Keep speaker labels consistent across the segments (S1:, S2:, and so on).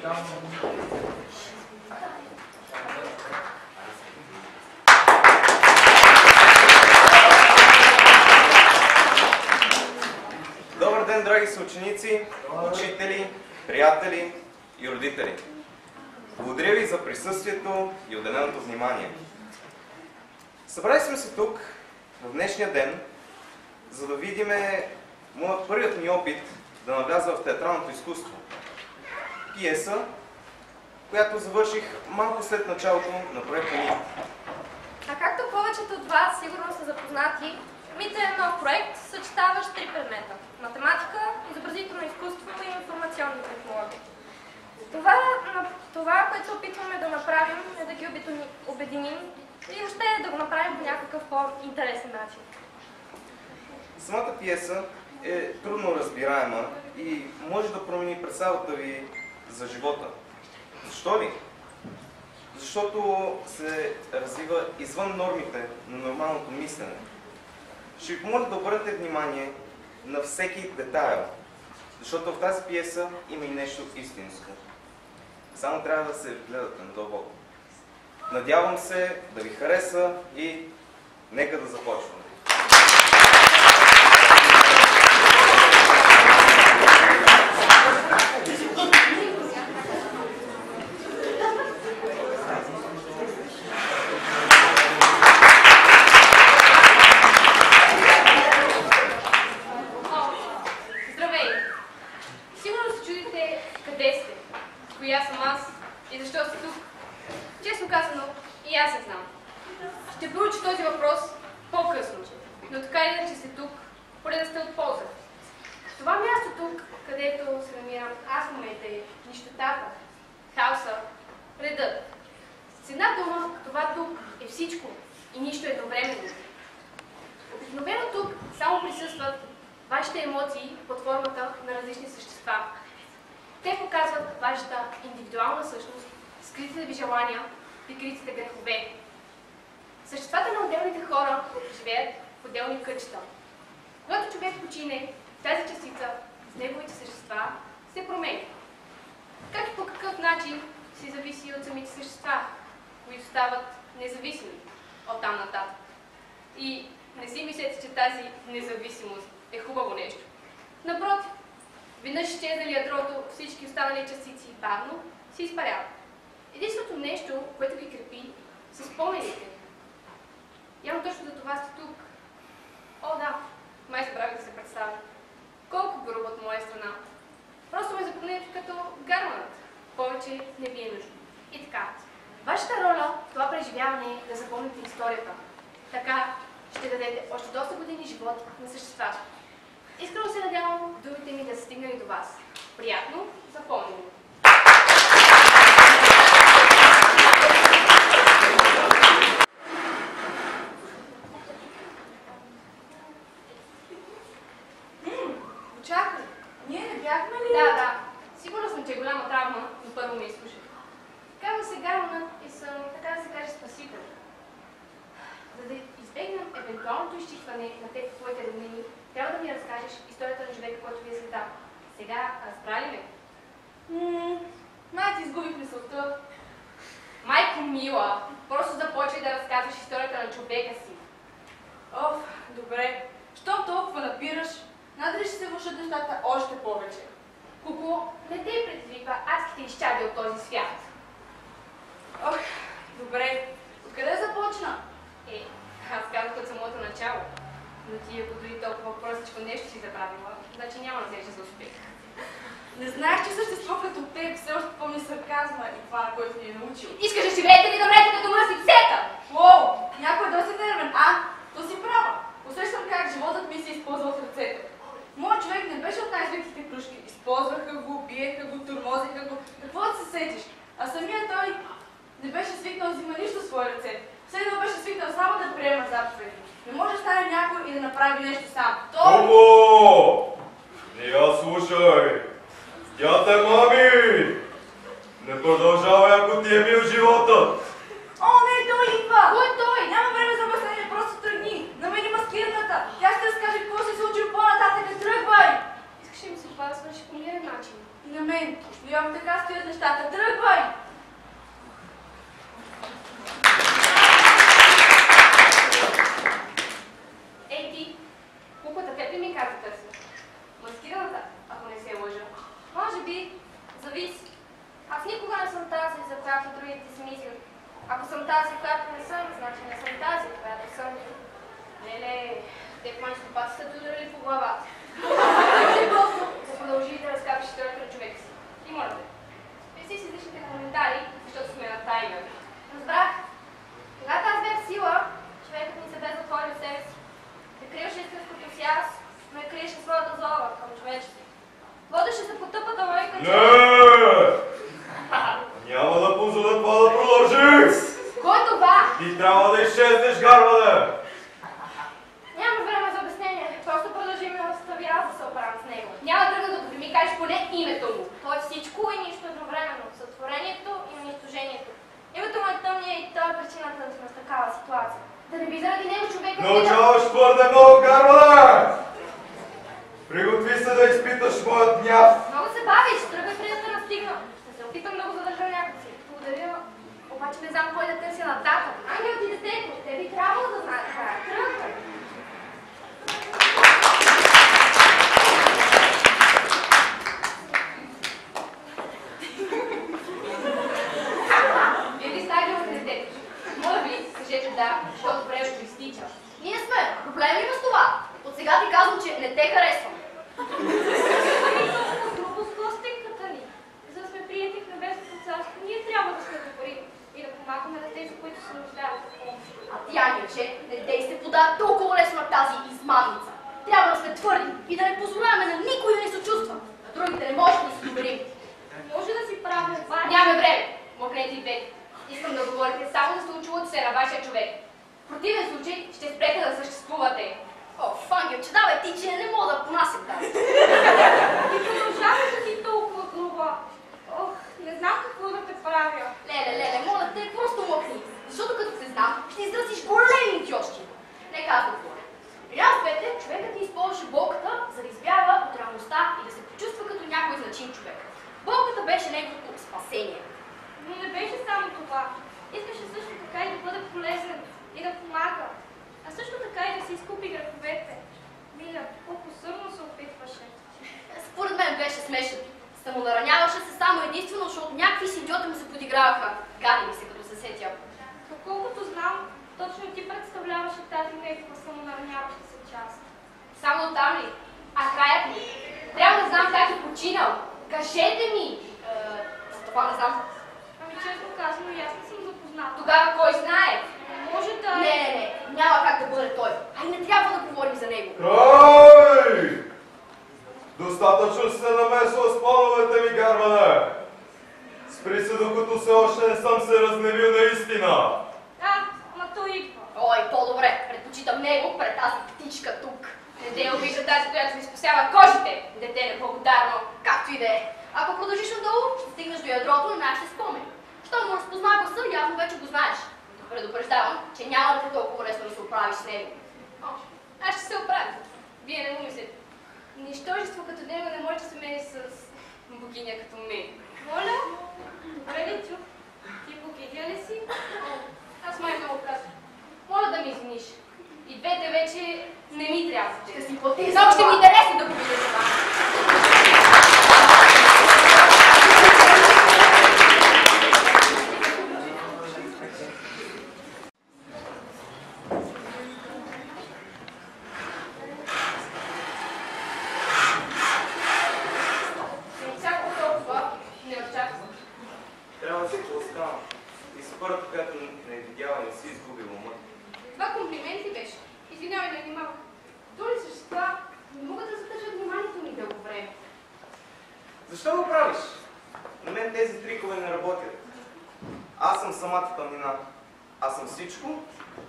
S1: Добър ден, драги съученици, учители, приятели и родители! Благодаря ви за присъствието и отделеното внимание. Събрали сме се тук в днешния ден, за да видим първият ми опит да навляза в театралното изкуство. Пиеса, която завърших малко след началото на проекта ми.
S2: А както повечето от вас сигурно са запознати, МИТ е нов проект, съчетаващ три предмета – математика, изобразително изкуство и информационни технологии. Това, което се опитваме да направим, е да ги обединим и въобще да го направим по някакъв по-интересен начин.
S1: Самата пиеса е трудно разбираема и може да промени представата ви за живота. Защо ли? Защото се развива извън нормите на нормалното мислене. Ще ви помоля да обърнете внимание на всеки детайл, защото в тази пиеса има и нещо истинско. Само трябва да се гледате надълбоко. Надявам се да ви хареса и нека да започваме.
S2: Прикритите грехове. Съществата на отделните хора живеят в отделни кътчета. Когато човек почине, тази частица с неговите същества се променя. Как и по какъв начин се зависи от самите същества, които стават независими от там нататък. И не си мислете, че тази независимост е хубаво нещо. Напротив, веднъж изчезнали ядрото, всички останали частици бавно се изпаряват. Единственото нещо, което ги крепи, са спомените. Явно точно за това сте тук. О, да, май забравих да се представя. Колко грубо от моя страна. Просто ме запомнете като гарманът. Повече не ви е нужно. И така, вашата роля в това преживяване е да запомните историята. Така ще дадете още доста години живот на съществата. Искрено се надявам думите ми да са стигнали до вас. Приятно запомнение!
S3: Чакай, ние не бяхме ли?
S2: Да. Сигурна съм, че е голяма травма, но първо ме изслушай. Казвам се Гарманът и съм, така да се каже, спасител. За да избегнем евентуалното изчистване на те в твоите роднини, трябва да ми разкажеш историята на човека, който ви е създал. Сега разбрали ме?
S3: Май ти изгубих мисълта.
S2: Майко мила, просто започвай да разказваш историята на човека си.
S3: Добре. Щом толкова напираш, надали ще се влушат нещата още повече.
S2: Куку, не те предизвиква адските изчадия от този свят.
S3: Добре. Откъде започна?
S2: Аз казах от самото начало. Но ти, ако дори толкова простичко нещо си забравила, значи няма надежда за успех.
S3: Не знаех, че същество като теб все още помни сарказма и това, на което ни е научил.
S2: Искаш да живеете ли добре като мръсницата?
S3: Някой е доста нервен, то си права. Усещам как животът ми се използва от ръцете. Моят човек не беше от най-известните кружки. Използваха го, биеха го, тормозиха го, какво да се сетиш. А самия той не беше свикнал да взима нищо в свои ръце. Все едно беше свикнал само да приема заповеди. Не може да стане някой и да направи нещо сам.
S4: Томо! Не я слушай! Тя те мами! Не продължавай, ако ти е бил живота!
S3: Не, той идва!
S2: Кой е той?
S3: Няма време за обяснение, просто тръгни. Намери маскирната. Тя ще разкаже какво се случи по-нататък. Тръгвай!
S2: Искаш ли ми се това да свърши по мирен начин?
S3: На мен. Йом, така стоят нещата. Тръгвай!
S2: Ей ти, куклата, теб ли ми каза търси? Маскираната, ако не се лъжа. Може би, зависи. Аз никога не съм тази, за която другите си мислят. Ако съм тази, която не съм, значи не съм тази, която съм. Леле, теб май стопати са ударили по главата. Може просто да продължи да разкапиш историята на човека си. И моля те, писи си личните коментари, защото сме на тайна. Разбрах. Когато аз бях сила, човекът ми се бе затворил себе си. Не криеше истинското си аз, но не криеше своята злоба към човечето. Водеше се по тъпата логика, че...
S4: Няма да позволя това да продължи!
S2: Кой е това?
S4: Ти трябва да изчезнеш, Гарване!
S2: Няма време за обяснение. Просто продължи милостта ви, аз да се оправям с него. Няма тръгна докато ми кажеш поне името му. Той е всичко и нищо едновременно. Сътворението и унищожението. Името му е тъмния и той е причината да сме в такава ситуация. Да не би заради него човека...
S4: Научаваш твърде много, Гарване! Приготви се да изпиташ моят гняв.
S2: Много се бавиш, тръгвай преди да настигна. Ще се опитам да го задържа някакси. Благодаря. Обаче не знам кой да търся на тата. Ангел ти детето, те би трябвало да знаят това. Тръгвай. Вие ли сте ангел на детето? Моля ви, кажете да, защото времето изтича.
S3: Ние сме. Проблем има с това. От сега ти казвам, че не те харесвам.
S2: Грубо с гостинката ни. За да сме приети в небесното царство, ние трябва да сме добри и да помагаме на тези, които се нуждаят от помощ.
S3: А ти, Ангелче, не дей се подава толкова лесно на тази измамница. Трябва да сме твърди и да не позволяваме на никой да ни съчувства. На другите не може да ни се доверим.
S2: Може да си правим това.
S3: Нямаме време. Махнете и двете. Искам да говорите само за случилото се на вашия човек. В противен случай ще спрете да съществувате. О, Ангелче, давай ти, че не мога да понасям тази.
S2: И продължаваш да си толкова груба. Ох, не знам какво да те правя.
S3: Леле, моля те, просто мъкни. Защото като се знам, ще изразиш големи идиотщи. Нека аз да говоря. При нас двете, човекът ни използваше болката, за да избяга от реалността и да се почувства като някой значим човек. Болката беше неговото спасение.
S2: Но не беше само това. Искаше също така и да бъде полезен и да помага. А също така и да си изкупи греховете. Миля, колко сърно се опитваше.
S3: Според мен беше смешен. Самонараняваше се само единствено, защото някакви си идиоти му се подиграваха. Гади ми се, като се сетя.
S2: Доколкото знам, точно ти представляваше тази негова самонараняваща се част.
S3: Само там ли? А краят ми? Трябва да знам как е починал. Кажете ми! За това не знам.
S2: Ами честно казано, и аз не съм запозната.
S3: Тогава кой знае?
S2: Може да...
S3: Не. Няма как да бъде той. Ай, не трябва да говорим за него.
S4: Край! Достатъчно се намесва с плановете ми, Гарване! Спри се, докато все още не съм се разгневил наистина!
S2: Ама той идва.
S3: Ой, по-добре. Предпочитам него пред тази птичка тук. Не дей обижда тази, която ви спасява кожите. Дете неблагодарно, както и да е. Ако продължиш надолу, ще стигнеш до ядрото на нашите спомени. Щом му разпозна гласа, явно вече го знаеш. Предупреждавам, че няма да те толкова лесно да се оправиш с него.
S2: Аз ще се оправя. Вие не му мислите. Нищожество като него не може да се мери с богиня като мен. Моля? Добре ли чух? Ти богиня ли си? Аз май много късно. Моля да ми извиниш. И двете вече не ми трябва.
S3: Ще си плати. Много ще ми интереси да го видя това.
S1: Трябва да се поласкавам. И с първата, която не видяла, не си изгубила ума.
S2: Това комплимент ли беше? Извинявай, не внимавах. Други същества не могат да задържат вниманието ми дълго време.
S1: Защо го правиш? На мен тези трикове не работят. Аз съм самата тъмнина. Аз съм всичко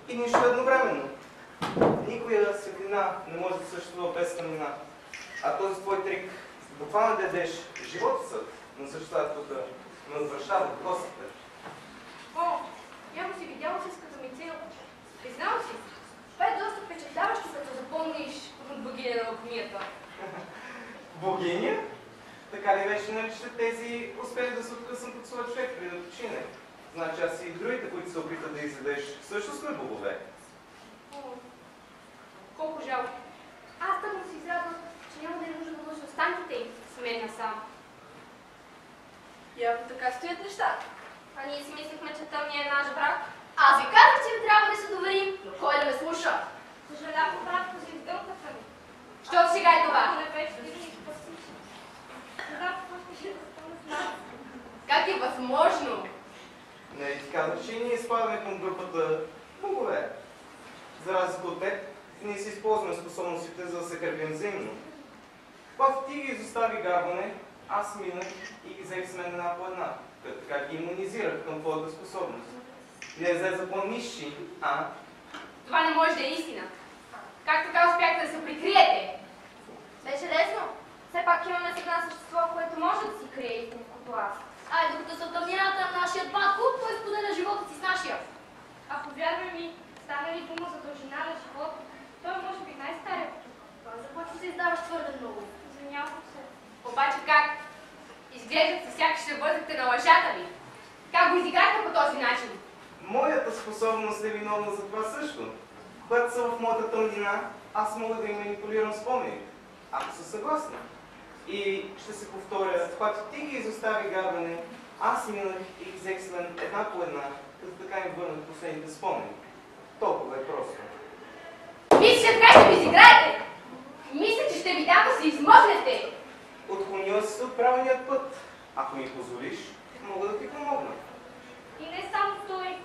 S1: и нищо едновременно. Никоя светлина не може да съществува без тъмнина. А този твой трик, буквално да дадеш живота са на съществото да ме отвръщава до костите.
S2: О, явно си видяла с ми цел. Признал си. Това е доста впечатляващо, като запомниш богиня на алхимията.
S1: Богиня? Така ли беше, нали, че тези успели да се откъснат от своя човек преди да почине? Значи аз и другите, които се опитат да изведеш, също сме богове.
S2: Колко жалко. Аз тъкмо си израдвам, че няма да е нужда да лъжа останките им с мен насам.
S3: Явно така стоят нещата.
S2: А ние си мислихме, че тъмният е наш брат. Аз ви казах, че ви трябва да се доверим, но кой да ме слуша? Съжалявам, братко, си издълката ми. Що сега е това? Как е възможно?
S1: Не ти казах, че ние спадаме към групата богове. За разлика от теб, ние си използваме способностите, за да се кърпим взаимно. Когато ти ги изостави гарване, аз минах и ги взех с мен една по една. Така ги имунизирах към твоята способност. Не взе за по-нисши, а?
S2: Това не може да е истина. Как така успяхте да се прикриете? Беше лесно. Все пак имаме с една същество, което може да си крие истинското аз. Ай, докато се тъмнината на нашия батко, той споделя живота си с нашия. А повярвай ми, стане ли дума за дължина на живота, той може би най-старият. Това започва да се издаваш твърде много. Извинявам се. Обаче как? Изглеждат се сякаш ще бъдете на лъжата ви. Как го изиграхте по този начин?
S1: Моята способност е виновна за това също. Когато са в моята тъмнина, аз мога да им манипулирам спомени, ако са съгласни. И ще се повторя, когато ти ги изостави гарване, аз минах и ги взех след една по една, като така им върнах последните спомени. Толкова е просто.
S2: Мисля, така ще ми изиграете! Мисля, че ще ви дам да се измъкнете!
S1: Отклонила си се от правилният път. Ако ми позволиш, мога да ти помогна.
S2: И не само той.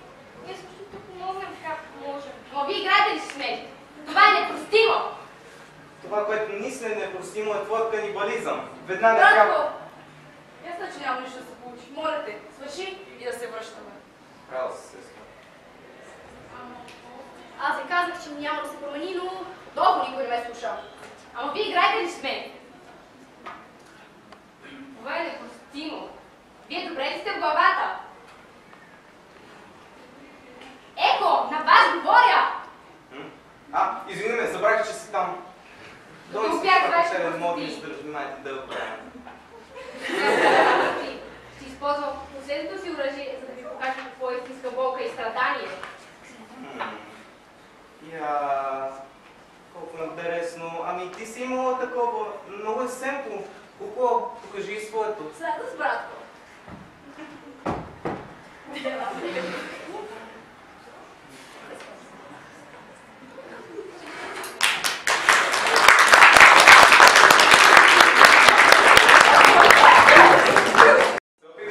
S2: Ние също ще помогнем както можем. Но вие играете ли с мен? Това е непростимо!
S1: Това, което мисля непростимо, е твоят канибализъм. Веднага
S3: Братко! Ясно, че няма нищо да се получи. Моля те, свърши и да се връщаме.
S1: Право си, сестра.
S2: Аз ви казах, че няма да се промени, но долу никой не ме слуша. Ама вие играете ли с мен? Това е непростимо. Вие добре ли сте в главата? Еко, на вас говоря!
S1: Извини ме, забравих, че си там.
S2: Докато успях да беше
S1: не мога да
S2: прости.
S1: ще внимавате да оправям.
S2: Ще използвам последното си оръжие, за да ви покажа какво е истинска болка и страдание.
S1: Колко интересно. Ами ти си имала такова. Много е семпо. Какво? Покажи и своето.
S3: С радост, братко.
S1: Опитай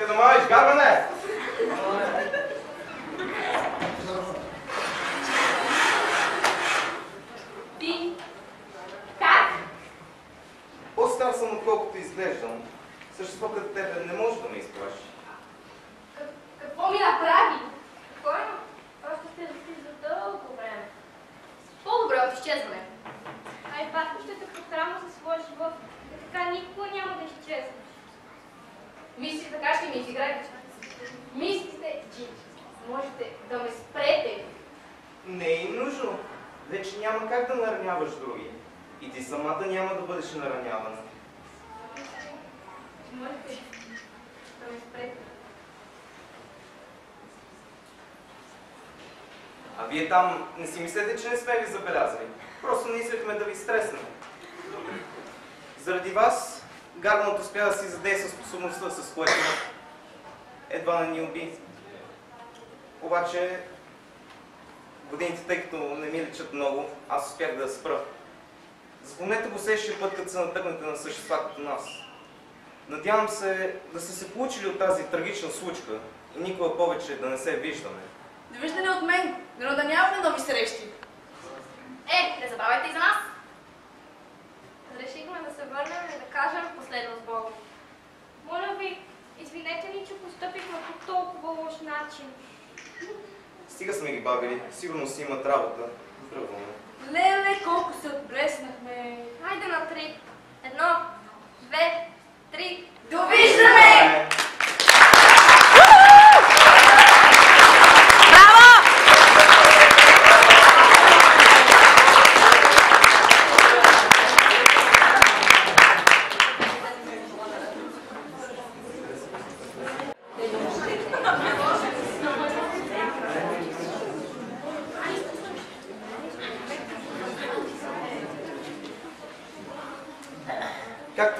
S1: да мавиш, гарване!
S2: Ти? Как?
S1: По-стар съм, отколкото изглеждам. Същество като тебе не може да ме изплаши.
S2: Какво ми направи? Спокойно. Просто ще лети за дълго време. По-добре от изчезване. Ай, батко ще те пострама за своя живот. И така никога няма да изчезнеш. Мислите, така ще ми изиграете. Мислите, че можете да ме спрете.
S1: Не е и нужно. Вече няма как да нараняваш други. И ти самата няма да бъдеш наранявана.
S2: Можете да ме спрете.
S1: А вие там не си мислете, че не сме ви забелязали. Просто не искахме да ви стреснем. Заради вас, Гарванът успя да си задейства способността, с което едва не ни уби. Обаче, годините, тъй като не ми личат много, аз успях да спра. Запомнете го следващия път, като се натъкнете на същества като нас. Надявам се да сте се получили от тази трагична случка и никога повече да не се виждаме.
S3: Довиждане от мен, но да нямаме нови срещи.
S2: Не забравяйте и за нас! Решихме да се върнем и да кажем последно с Богом. Моля ви, извинете ни, че постъпихме по толкова лош начин.
S1: Стига сме ги бавили, сигурно си имат работа. Тръгваме.
S3: Леле, колко се отблеснахме.
S2: Хайде на 3. 1, 2, 3.
S3: Довиждане!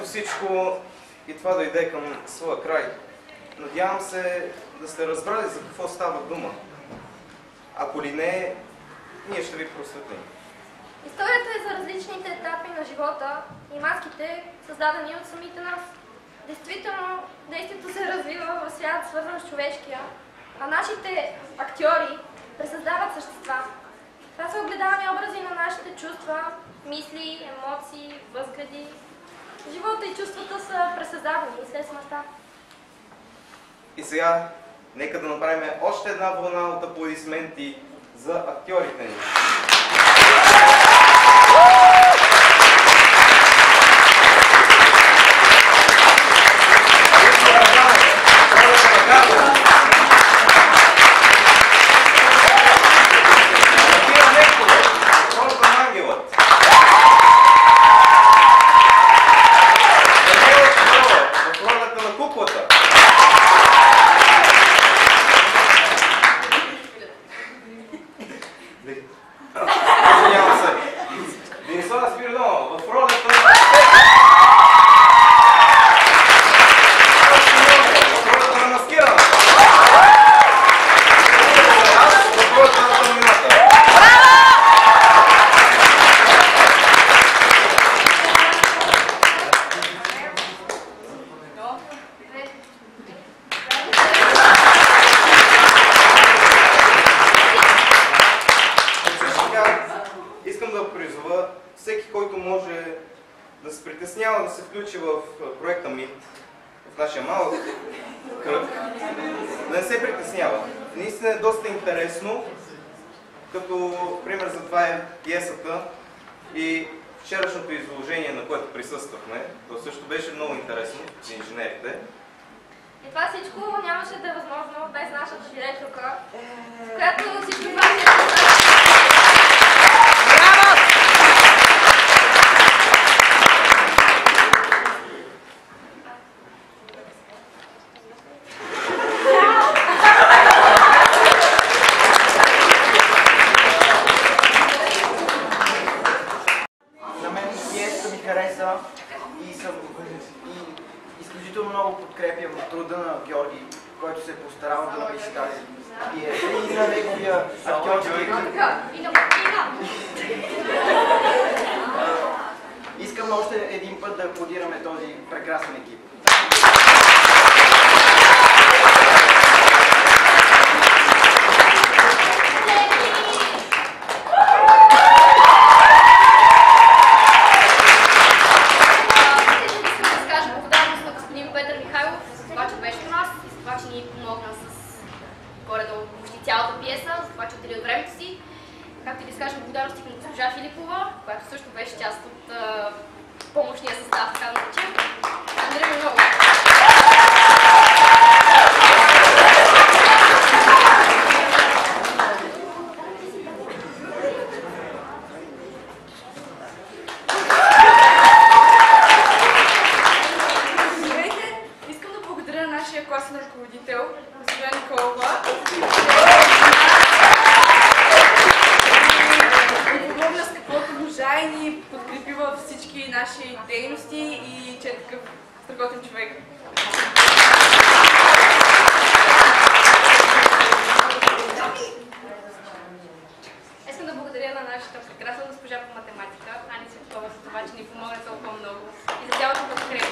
S1: всичко и това дойде към своя край. Надявам се да сте разбрали за какво става дума. Ако ли не, ние ще ви просветлим.
S5: Историята е за различните етапи на живота и маските, създадени от самите нас. Действително, действието се развива в свят, свързан с човешкия, а нашите актьори пресъздават същества. Това са огледални образи на нашите чувства, мисли, емоции, възгледи. Живота и чувствата са пресъздавани след смъртта.
S1: И сега, нека да направим още една вълна от аплодисменти за актьорите ни. Всеки, който може да се притеснява да се включи в проекта МИТ, в нашия малък кръг, да не се притеснява. Наистина е доста интересно, като пример за това е пиесата и вчерашното изложение, на което присъствахме. То също беше много интересно за инженерите.
S5: И това всичко нямаше да е възможно без нашата директорка, която всички това ще
S6: изключително много подкрепям труда на Георги, който се е постарал да напише тази пиеса и на неговия актьорски екип. Искам още един път да аплодираме този прекрасен екип.
S2: цялата пиеса, за това, че отдели от времето си, както и да изкажем благодарности към госпожа Филипова, която също беше част от помощния състав, така да наречем. Благодаря ви много!
S3: Здравейте! Искам да благодаря на нашия класен ръководител, госпожа Николова. Помогна с каквото можа и ни подкрепи във всички наши дейности и че е такъв страхотен човек.
S2: Искам да благодаря на нашата прекрасна госпожа по математика, Ани Цветкова, за това, че ни помогна толкова много и за цялата подкрепа.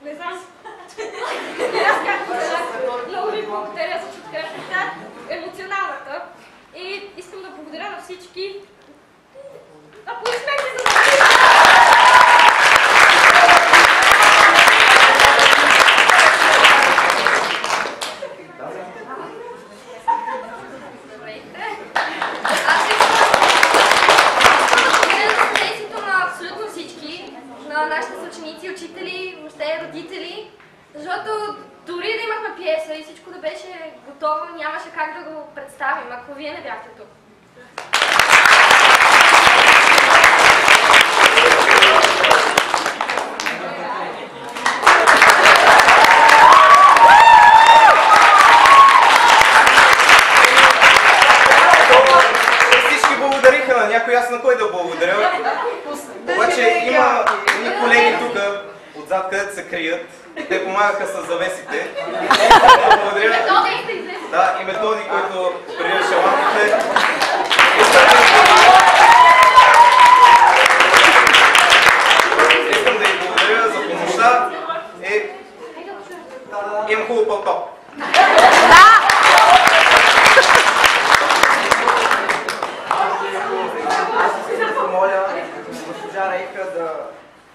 S2: Не знам. Аз както много ви благодаря за подкрепата, емоционалната. И искам да благодаря на всички. Аплодисменти за това! Здравейте. Аз искам да благодаря за съдействието на абсолютно всички, на нашите съученици, учители, въобще родители, защото дори да имахме пиеса и всичко да беше готово, нямаше как да го представим, ако вие не бяхте тук.
S1: знаят къде се крият. Те помагаха с завесите. Благодаря. Да, и Методи, който приреше лампите. Искам да ви благодаря за помощта и имам хубаво пълто.
S6: Аз искам да помоля госпожа Рейка да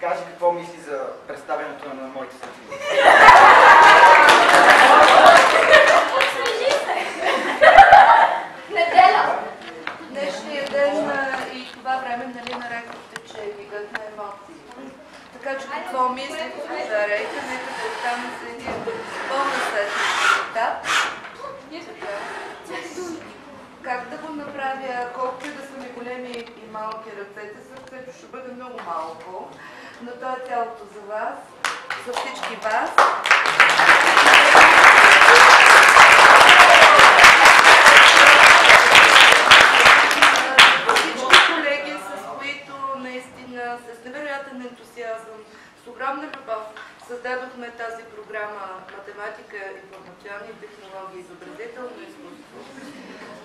S6: каже какво мисли за представянето на моите съдби.
S3: Неделя! Днешния ден и това време, нали, нарекохте, че е мигът на емоции. Така че какво мисли госпожа Рейка? Нека да остане за един по-насетен етап. Как да го направя, колкото и да са ми големи и малки ръцете, сърцето ще бъде много малко, но то е цялото за вас, за всички вас. Всички колеги, с които наистина с невероятен ентусиазъм, с огромна любов създадохме тази програма Математика, информационни технологии и изобразително изкуство,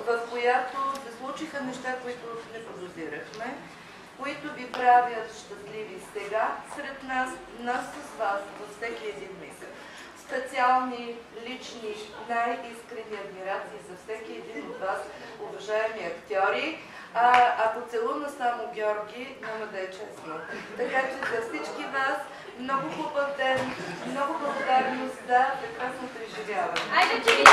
S3: в която се случиха неща, които не подозирахме, които ви правят щастливи сега сред нас с вас във всеки един миг. Специални, лични, най-искрени адмирации за всеки един от вас, уважаеми актьори. Ако целуна само Георги, няма да е честно. Така че за всички вас много хубав ден, много благодарност за прекрасно преживяване.
S2: Айде, че